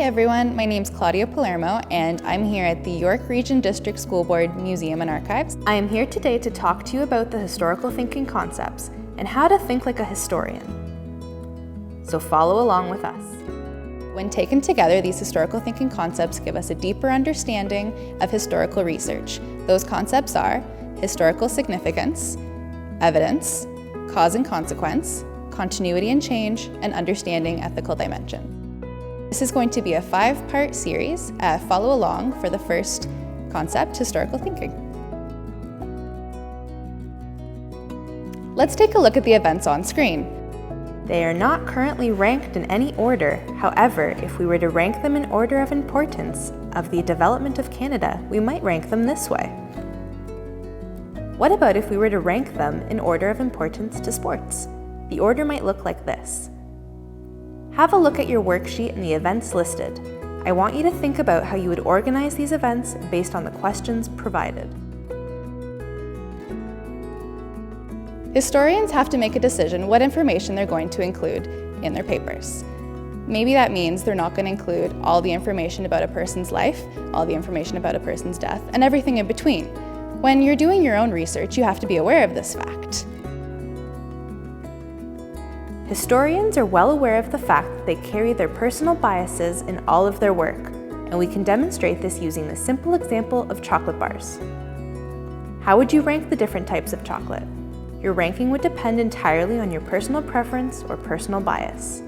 everyone, my name's Claudia Palermo and I'm here at the York Region District School Board Museum and Archives. I am here today to talk to you about the historical thinking concepts and how to think like a historian. So follow along with us. When taken together, these historical thinking concepts give us a deeper understanding of historical research. Those concepts are historical significance, evidence, cause and consequence, continuity and change, and understanding ethical dimension. This is going to be a 5-part series. Follow along for the first concept, historical thinking. Let's take a look at the events on screen. They are not currently ranked in any order. However, if we were to rank them in order of importance of the development of Canada, we might rank them this way. What about if we were to rank them in order of importance to sports? The order might look like this. Have a look at your worksheet and the events listed. I want you to think about how you would organize these events based on the questions provided. Historians have to make a decision what information they're going to include in their papers. Maybe that means they're not going to include all the information about a person's life, all the information about a person's death, and everything in between. When you're doing your own research, you have to be aware of this fact. Historians are well aware of the fact that they carry their personal biases in all of their work, and we can demonstrate this using the simple example of chocolate bars. How would you rank the different types of chocolate? Your ranking would depend entirely on your personal preference or personal bias.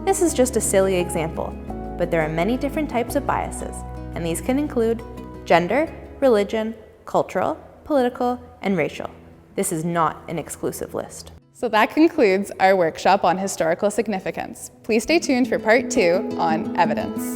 This is just a silly example, but there are many different types of biases, and these can include gender, religion, cultural, political, and racial. This is not an exclusive list. So that concludes our workshop on historical significance. Please stay tuned for part 2 on evidence.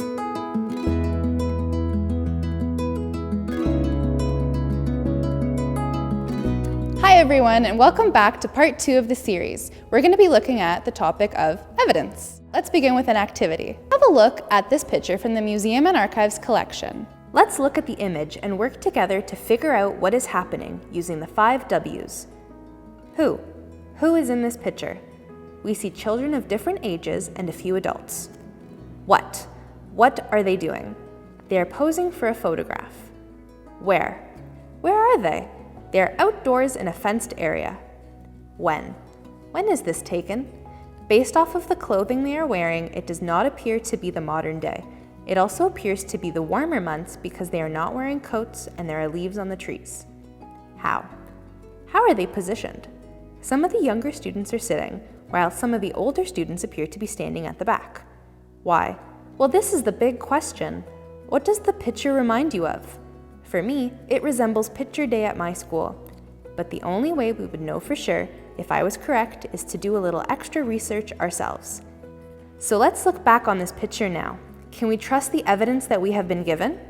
Hi everyone, and welcome back to part 2 of the series. We're going to be looking at the topic of evidence. Let's begin with an activity. Have a look at this picture from the Museum and Archives collection. Let's look at the image and work together to figure out what is happening using the 5 W's. Who? Who is in this picture? We see children of different ages and a few adults. What? What are they doing? They are posing for a photograph. Where? Where are they? They are outdoors in a fenced area. When? When is this taken? Based off of the clothing they are wearing, it does not appear to be the modern day. It also appears to be the warmer months because they are not wearing coats and there are leaves on the trees. How? How are they positioned? Some of the younger students are sitting, while some of the older students appear to be standing at the back. Why? Well, this is the big question. What does the picture remind you of? For me, it resembles picture day at my school. But the only way we would know for sure if I was correct is to do a little extra research ourselves. So let's look back on this picture now. Can we trust the evidence that we have been given?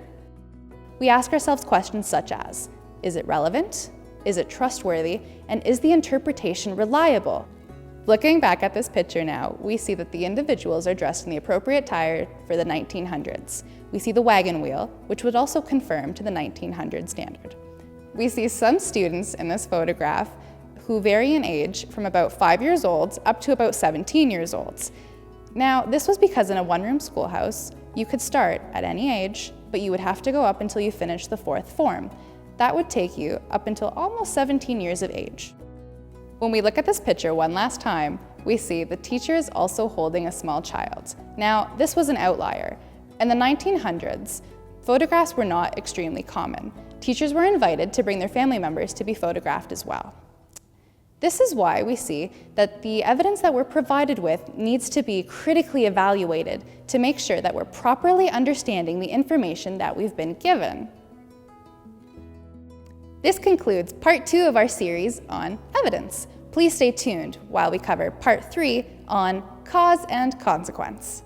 We ask ourselves questions such as, is it relevant? Is it trustworthy? And is the interpretation reliable? Looking back at this picture now, we see that the individuals are dressed in the appropriate attire for the 1900s. We see the wagon wheel, which would also conform to the 1900 standard. We see some students in this photograph who vary in age from about 5 years old up to about 17 years old. Now, this was because in a one-room schoolhouse, you could start at any age, but you would have to go up until you finished the 4th form. That would take you up until almost 17 years of age. When we look at this picture one last time, we see the teacher is also holding a small child. Now, this was an outlier. In the 1900s, photographs were not extremely common. Teachers were invited to bring their family members to be photographed as well. This is why we see that the evidence that we're provided with needs to be critically evaluated to make sure that we're properly understanding the information that we've been given. This concludes part 2 of our series on evidence. Please stay tuned while we cover part 3 on cause and consequence.